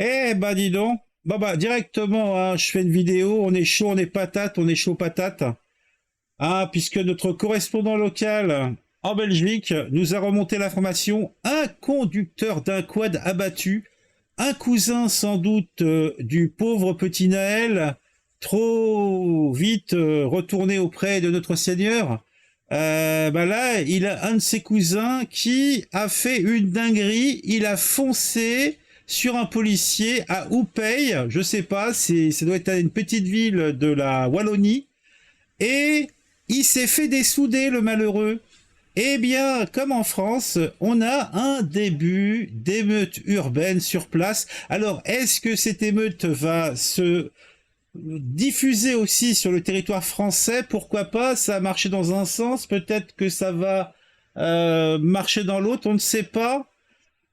Eh ben dis donc, bah directement, hein, je fais une vidéo, on est chaud, on est patate, on est chaud patate. Ah, puisque notre correspondant local en Belgique nous a remonté l'information, un conducteur d'un quad abattu, un cousin sans doute du pauvre petit Naël, trop vite retourné auprès de notre Seigneur. Bah là, il a un de ses cousins qui a fait une dinguerie, il a foncé sur un policier à Oupey, je sais pas, ça doit être une petite ville de la Wallonie, et il s'est fait dessouder, le malheureux. Eh bien, comme en France, on a un début d'émeute urbaine sur place. Alors, est-ce que cette émeute va se diffuser aussi sur le territoire français? Pourquoi pas? Ça a marché dans un sens, peut-être que ça va marcher dans l'autre, on ne sait pas.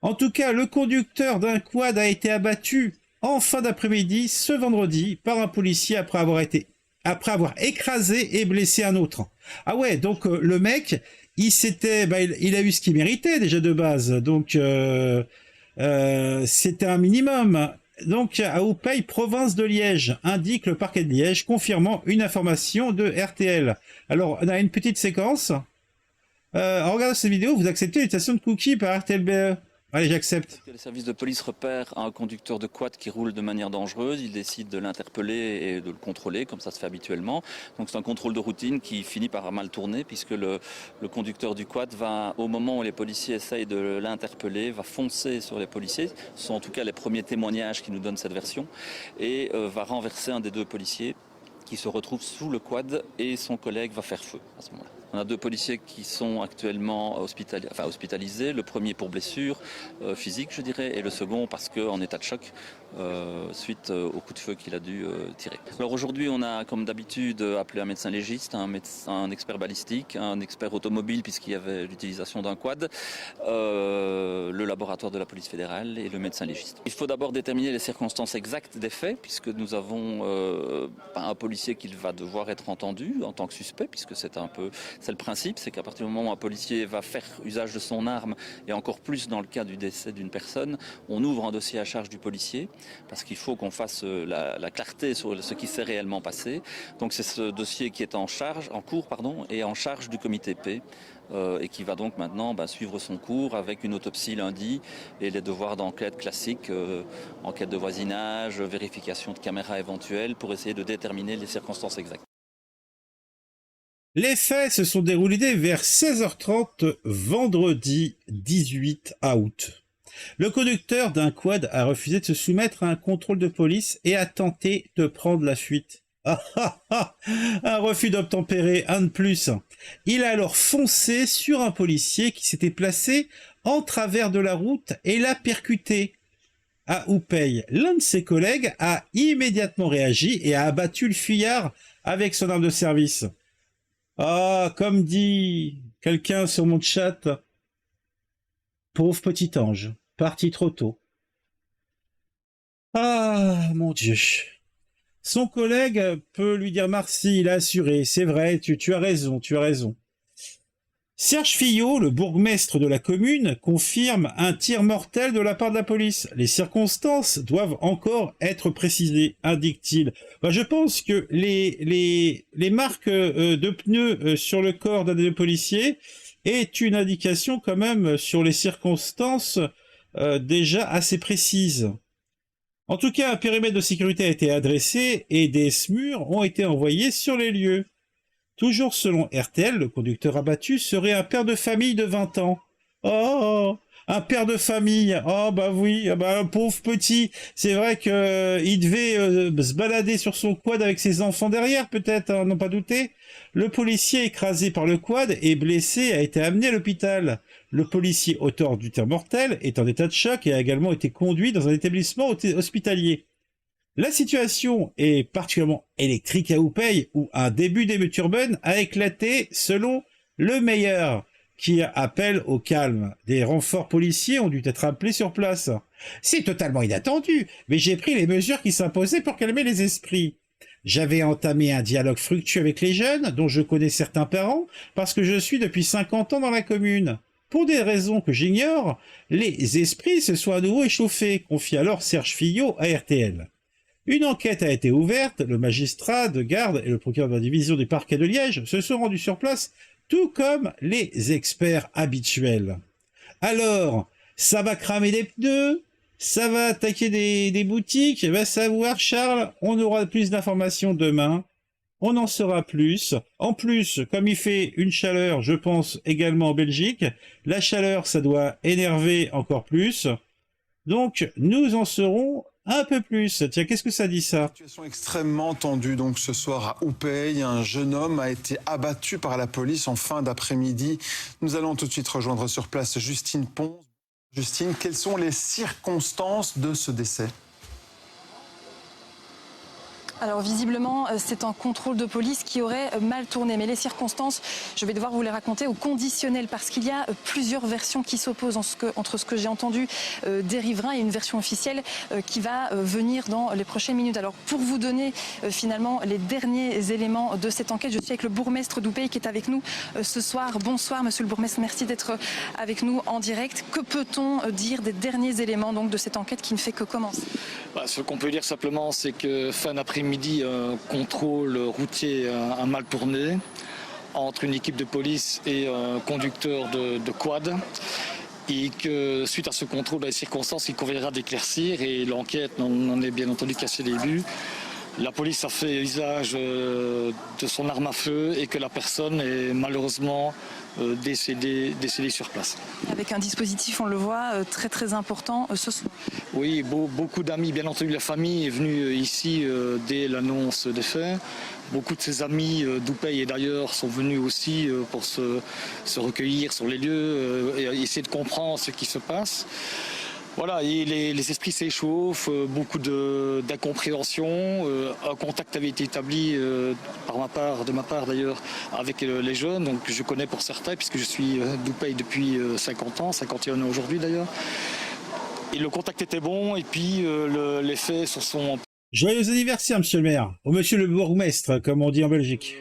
En tout cas, le conducteur d'un quad a été abattu en fin d'après-midi, ce vendredi, par un policier après avoir écrasé et blessé un autre. Ah ouais, donc le mec, il a eu ce qu'il méritait déjà de base, donc c'était un minimum. Donc à Oupey, province de Liège, indique le parquet de Liège, confirmant une information de RTL. Alors, on a une petite séquence. En regardant cette vidéo, vous acceptez l'utilisation de cookies par RTLBE? Allez, j'accepte. Les services de police repèrent un conducteur de quad qui roule de manière dangereuse. Ils décident de l'interpeller et de le contrôler, comme ça se fait habituellement. Donc c'est un contrôle de routine qui finit par mal tourner, puisque le conducteur du quad va, au moment où les policiers essayent de l'interpeller, va foncer sur les policiers. Ce sont en tout cas les premiers témoignages qui nous donnent cette version. Et va renverser un des deux policiers qui se retrouve sous le quad, et son collègue va faire feu à ce moment-là. On a deux policiers qui sont actuellement hospitalisés, le premier pour blessure physique, je dirais, et le second parce qu'en état de choc suite au coup de feu qu'il a dû tirer. Alors aujourd'hui, on a comme d'habitude appelé un médecin légiste, un expert balistique, un expert automobile puisqu'il y avait l'utilisation d'un quad, le laboratoire de la police fédérale et le médecin légiste. Il faut d'abord déterminer les circonstances exactes des faits, puisque nous avons un policier qui va devoir être entendu en tant que suspect, puisque c'est le principe, c'est qu'à partir du moment où un policier va faire usage de son arme, et encore plus dans le cas du décès d'une personne, on ouvre un dossier à charge du policier, parce qu'il faut qu'on fasse la clarté sur ce qui s'est réellement passé. Donc c'est ce dossier qui est en cours, et en charge du comité P, et qui va donc maintenant suivre son cours avec une autopsie lundi et les devoirs d'enquête classiques, enquête de voisinage, vérification de caméras éventuelles, pour essayer de déterminer les circonstances exactes. Les faits se sont déroulés vers 16h30 vendredi 18 août. Le conducteur d'un quad a refusé de se soumettre à un contrôle de police et a tenté de prendre la fuite. Ah ah ah! Un refus d'obtempérer, un de plus. Il a alors foncé sur un policier qui s'était placé en travers de la route et l'a percuté. À Oupey, l'un de ses collègues a immédiatement réagi et a abattu le fuyard avec son arme de service. Ah, comme dit quelqu'un sur mon chat, pauvre petit ange, parti trop tôt. Ah, mon Dieu. Son collègue peut lui dire merci, il a assuré, c'est vrai, tu as raison, tu as raison. Serge Fillot, le bourgmestre de la commune, confirme un tir mortel de la part de la police. Les circonstances doivent encore être précisées, indique-t-il. Je pense que les marques de pneus sur le corps d'un des policiers est une indication quand même sur les circonstances déjà assez précises. En tout cas, un périmètre de sécurité a été adressé et des SMUR ont été envoyés sur les lieux. Toujours selon RTL, le conducteur abattu serait un père de famille de 20 ans. Oh, un père de famille. Oh, bah oui, un pauvre petit. C'est vrai que il devait se balader sur son quad avec ses enfants derrière, peut-être, hein, n'en pas douter. Le policier écrasé par le quad et blessé a été amené à l'hôpital. Le policier auteur du tir mortel est en état de choc et a également été conduit dans un établissement hospitalier. La situation est particulièrement électrique à Oupey, où un début d'émeute urbaine a éclaté selon le meilleur, qui appelle au calme. Des renforts policiers ont dû être appelés sur place. C'est totalement inattendu, mais j'ai pris les mesures qui s'imposaient pour calmer les esprits. J'avais entamé un dialogue fructueux avec les jeunes, dont je connais certains parents, parce que je suis depuis 50 ans dans la commune. Pour des raisons que j'ignore, les esprits se sont à nouveau échauffés, confie alors Serge Fillot à RTL. Une enquête a été ouverte, le magistrat de garde et le procureur de la division du parquet de Liège se sont rendus sur place, tout comme les experts habituels. Alors, ça va cramer des pneus, ça va attaquer des boutiques, va savoir Charles, on aura plus d'informations demain, on en saura plus. En plus, comme il fait une chaleur, je pense également en Belgique, la chaleur ça doit énerver encore plus, donc nous en saurons un peu plus. Tiens, qu'est-ce que ça dit ça? Situation extrêmement tendue donc ce soir à Oupey. Un jeune homme a été abattu par la police en fin d'après-midi. Nous allons tout de suite rejoindre sur place Justine Pons. Justine, quelles sont les circonstances de ce décès ? Alors visiblement, c'est un contrôle de police qui aurait mal tourné. Mais les circonstances, je vais devoir vous les raconter au conditionnel parce qu'il y a plusieurs versions qui s'opposent entre ce que j'ai entendu des riverains et une version officielle qui va venir dans les prochaines minutes. Alors pour vous donner finalement les derniers éléments de cette enquête, je suis avec le bourgmestre d'Oupey qui est avec nous ce soir. Bonsoir monsieur le bourgmestre, merci d'être avec nous en direct. Que peut-on dire des derniers éléments donc, de cette enquête qui ne fait que commencer? Ce qu'on peut dire simplement, c'est que fin d'après-midi, un contrôle routier a mal tourné entre une équipe de police et un conducteur de quad. Et que suite à ce contrôle, les circonstances, il conviendra d'éclaircir et l'enquête n'en est bien entendu qu'à ses débuts. La police a fait usage de son arme à feu et que la personne est malheureusement décédée sur place. Avec un dispositif, on le voit, très très important ce soir. Oui, beaucoup d'amis, bien entendu la famille est venue ici dès l'annonce des faits. Beaucoup de ses amis d'Oupey et d'ailleurs sont venus aussi pour se recueillir sur les lieux et essayer de comprendre ce qui se passe. Voilà, et les esprits s'échauffent, beaucoup d'incompréhension. Un contact avait été établi de ma part d'ailleurs, avec les jeunes. Donc je connais pour certains, puisque je suis d'Oupey depuis 50 ans, 51 ans aujourd'hui d'ailleurs. Et le contact était bon, et puis les faits se sont... Joyeux anniversaire, monsieur le maire, ou monsieur le bourgmestre, comme on dit en Belgique.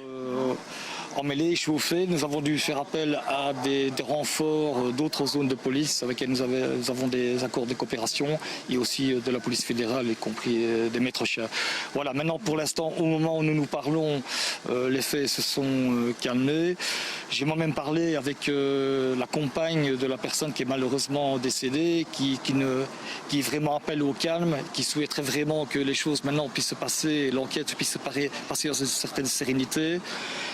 Emmêlés, échauffés. Nous avons dû faire appel à des renforts d'autres zones de police avec lesquelles nous avons des accords de coopération et aussi de la police fédérale, y compris des maîtres chiens. Voilà, maintenant pour l'instant, au moment où nous nous parlons, les faits se sont calmés. J'ai moi-même parlé avec la compagne de la personne qui est malheureusement décédée, qui vraiment appelle au calme, qui souhaiterait vraiment que les choses maintenant puissent se passer, l'enquête puisse se passer dans une certaine sérénité.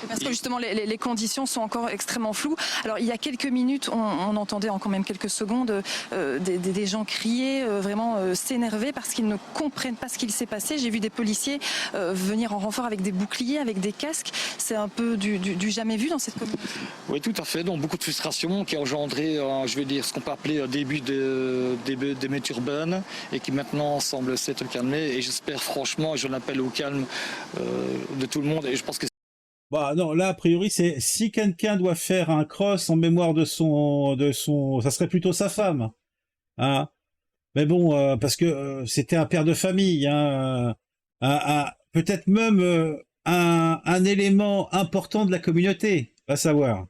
Parce que justement, les conditions sont encore extrêmement floues. Alors, il y a quelques minutes, on entendait en quand même quelques secondes des gens crier, vraiment s'énerver parce qu'ils ne comprennent pas ce qu'il s'est passé. J'ai vu des policiers venir en renfort avec des boucliers, avec des casques. C'est un peu du jamais vu dans cette commune. Oui, tout à fait. Donc, beaucoup de frustration qui a engendré, je vais dire, ce qu'on peut appeler un début d'émeute urbaine et qui maintenant semble s'être calmé. Et j'espère franchement, et j'en appelle au calme de tout le monde. Et je pense que Bah non, là a priori c'est si quelqu'un doit faire un cross en mémoire de son, ça serait plutôt sa femme, hein. Mais bon, parce que c'était un père de famille, hein, peut-être même un élément important de la communauté, va savoir.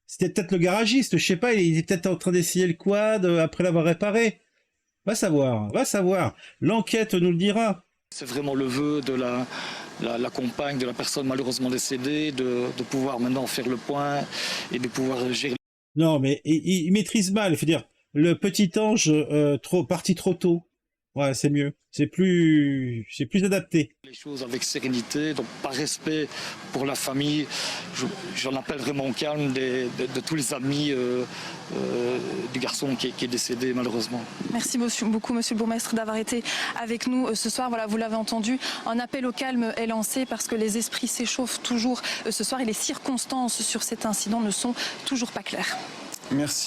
C'était peut-être le garagiste, je sais pas, il était peut-être en train d'essayer le quad après l'avoir réparé. Va savoir, va savoir. L'enquête nous le dira. c'est vraiment le vœu de la compagne de la personne malheureusement décédée, de pouvoir maintenant faire le point et de pouvoir gérer. Non, mais il maîtrise mal. Il faut dire, le petit ange parti trop tôt. Ouais, c'est mieux. C'est plus adapté. Les choses avec sérénité, donc par respect pour la famille, j'en appelle vraiment au calme de tous les amis du garçon qui est décédé malheureusement. Merci beaucoup monsieur le bourgmestre d'avoir été avec nous ce soir. Voilà, vous l'avez entendu, un appel au calme est lancé parce que les esprits s'échauffent toujours ce soir et les circonstances sur cet incident ne sont toujours pas claires. Merci.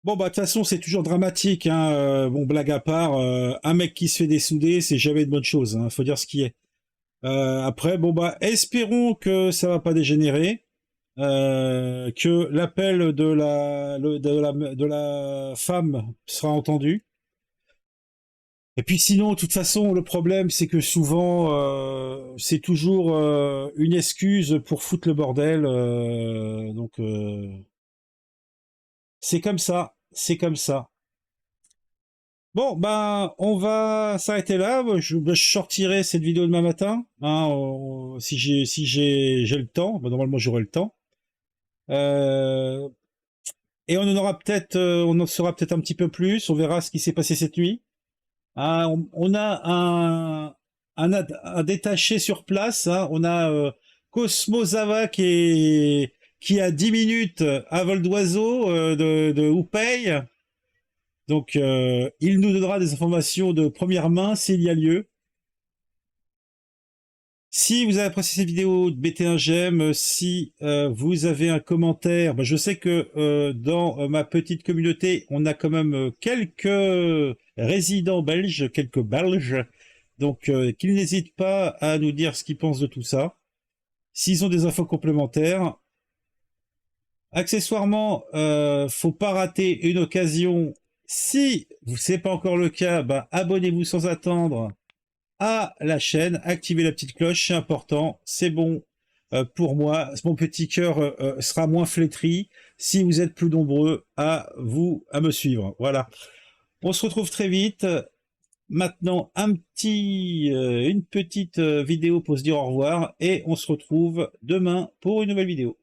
Bon, bah de toute façon c'est toujours dramatique, hein. Bon, blague à part, un mec qui se fait dessouder, c'est jamais une bonne chose, hein. Faut dire ce qui est. Après, bon bah espérons que ça va pas dégénérer, que l'appel de la femme sera entendu. Et puis sinon, de toute façon, le problème c'est que souvent c'est toujours une excuse pour foutre le bordel, donc. C'est comme ça, c'est comme ça. Bon, ben, on va s'arrêter là. Je sortirai cette vidéo demain matin, hein, si j'ai le temps. Ben, normalement, j'aurai le temps. Et on en saura peut-être un petit peu plus. On verra ce qui s'est passé cette nuit. Ah, on a un détaché sur place, hein. On a Cosmo Zava qui a 10 minutes à vol d'oiseau de Hupei. Donc, il nous donnera des informations de première main s'il y a lieu. Si vous avez apprécié cette vidéo, mettez un j'aime. Si vous avez un commentaire, je sais que dans ma petite communauté, on a quand même quelques résidents belges, quelques Belges. Donc, qu'ils n'hésitent pas à nous dire ce qu'ils pensent de tout ça. S'ils ont des infos complémentaires. Accessoirement, faut pas rater une occasion. Si c'est pas encore le cas, abonnez-vous sans attendre à la chaîne, activez la petite cloche, c'est important, c'est bon pour moi, mon petit cœur sera moins flétri si vous êtes plus nombreux à me suivre. Voilà, on se retrouve très vite. Maintenant, une petite vidéo pour se dire au revoir et on se retrouve demain pour une nouvelle vidéo.